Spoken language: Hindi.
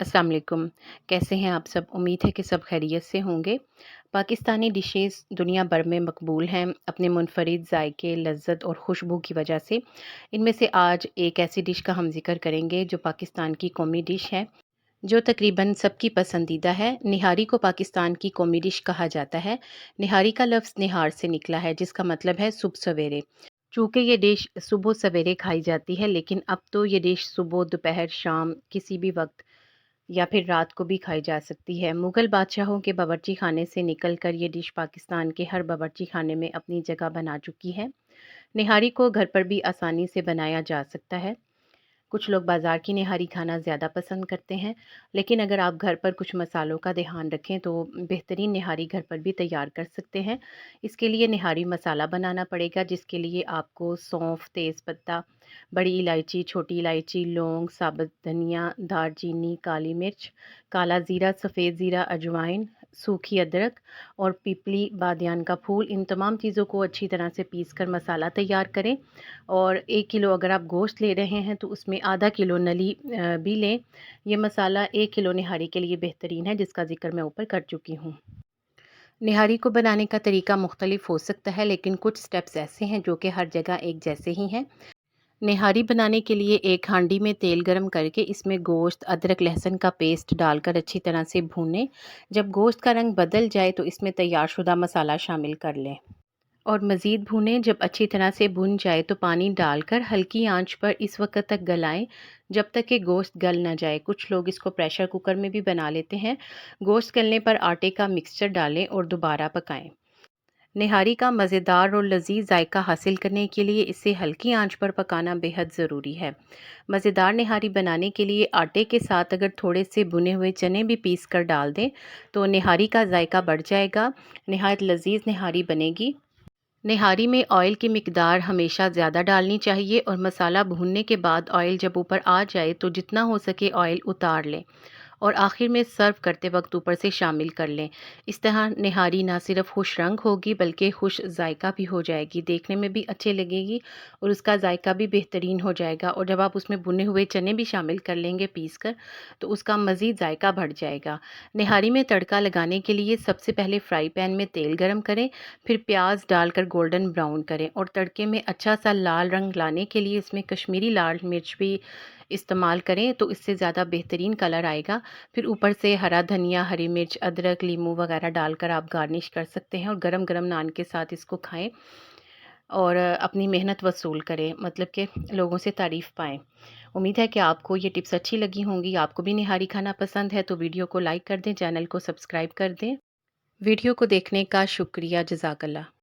अस्सलाम वालेकुम। कैसे हैं आप सब? उम्मीद है कि सब खैरियत से होंगे। पाकिस्तानी डिशेज़ दुनिया भर में मकबूल हैं अपने मुनफ़रिद ज़ायके, लज़्ज़त और खुशबू की वजह से। इनमें से आज एक ऐसी डिश का हम ज़िक्र करेंगे जो पाकिस्तान की कौमी डिश है, जो तकरीबन सबकी पसंदीदा है। निहारी को पाकिस्तान की कौमी डिश कहा जाता है। निहारी का लफ्ज़ निहार से निकला है जिसका मतलब है सुबह सवेरे। चूँकि ये डिश सुबह सवेरे खाई जाती है, लेकिन अब तो ये डिश सुबह, दोपहर, शाम किसी भी वक़्त या फिर रात को भी खाई जा सकती है। मुग़ल बादशाहों के बावर्ची खाने से निकल कर ये डिश पाकिस्तान के हर बावर्ची खाने में अपनी जगह बना चुकी है। निहारी को घर पर भी आसानी से बनाया जा सकता है। कुछ लोग बाज़ार की निहारी खाना ज़्यादा पसंद करते हैं, लेकिन अगर आप घर पर कुछ मसालों का ध्यान रखें तो बेहतरीन निहारी घर पर भी तैयार कर सकते हैं। इसके लिए निहारी मसाला बनाना पड़ेगा, जिसके लिए आपको सौंफ, तेज़पत्ता, बड़ी इलायची, छोटी इलायची, लौंग, साबुत धनिया, दालचीनी, काली मिर्च, काला ज़ीरा, सफ़ेद ज़ीरा, अजवाइन, सूखी अदरक और पीपली बादियान का फूल, इन तमाम चीज़ों को अच्छी तरह से पीस कर मसाला तैयार करें। और 1 किलो अगर आप गोश्त ले रहे हैं तो उसमें आधा किलो नली भी लें। ये मसाला 1 किलो निहारी के लिए बेहतरीन है, जिसका ज़िक्र मैं ऊपर कर चुकी हूँ। निहारी को बनाने का तरीका मुख्तलिफ हो सकता है, लेकिन कुछ स्टेप्स ऐसे हैं जो कि हर जगह एक जैसे ही हैं। निहारी बनाने के लिए एक हांडी में तेल गरम करके इसमें गोश्त, अदरक, लहसुन का पेस्ट डालकर अच्छी तरह से भूनें। जब गोश्त का रंग बदल जाए तो इसमें तैयारशुदा मसाला शामिल कर लें और मज़ीद भूनें। जब अच्छी तरह से भुन जाए तो पानी डालकर हल्की आंच पर इस वक्त तक गलाएं जब तक कि गोश्त गल ना जाए। कुछ लोग इसको प्रेशर कुकर में भी बना लेते हैं। गोश्त गलने पर आटे का मिक्सचर डालें और दोबारा पकाएं। निहारी का मज़ेदार और लजीज जायका हासिल करने के लिए इसे हल्की आंच पर पकाना बेहद ज़रूरी है। मज़ेदार निहारी बनाने के लिए आटे के साथ अगर थोड़े से भुने हुए चने भी पीस कर डाल दें तो निहारी का जायका बढ़ जाएगा। नहायत लजीज निहारी बनेगी। निहारी में ऑयल की मिकदार हमेशा ज़्यादा डालनी चाहिए और मसाला भूनने के बाद ऑयल जब ऊपर आ जाए तो जितना हो सके ऑयल उतार लें और आखिर में सर्व करते वक्त ऊपर से शामिल कर लें। इस तरह निहारी ना सिर्फ खुश रंग होगी बल्कि खुश जायका भी हो जाएगी, देखने में भी अच्छी लगेगी और उसका जायका भी बेहतरीन हो जाएगा। और जब आप उसमें भुने हुए चने भी शामिल कर लेंगे पीस कर तो उसका मज़ीद जायका बढ़ जाएगा। निहारी में तड़का लगाने के लिए सबसे पहले फ्राई पैन में तेल गरम करें, फिर प्याज डालकर गोल्डन ब्राउन करें और तड़के में अच्छा सा लाल रंग लाने के लिए इसमें कश्मीरी लाल मिर्च भी इस्तेमाल करें तो इससे ज़्यादा बेहतरीन कलर आएगा। फिर ऊपर से हरा धनिया, हरी मिर्च, अदरक, लीमू वगैरह डालकर आप गार्निश कर सकते हैं और गरम-गरम नान के साथ इसको खाएँ और अपनी मेहनत वसूल करें, मतलब कि लोगों से तारीफ़ पाएँ। उम्मीद है कि आपको ये टिप्स अच्छी लगी होंगी। आपको भी निहारी खाना पसंद है तो वीडियो को लाइक कर दें, चैनल को सब्सक्राइब कर दें। वीडियो को देखने का शुक्रिया। जज़ाकल्लाह।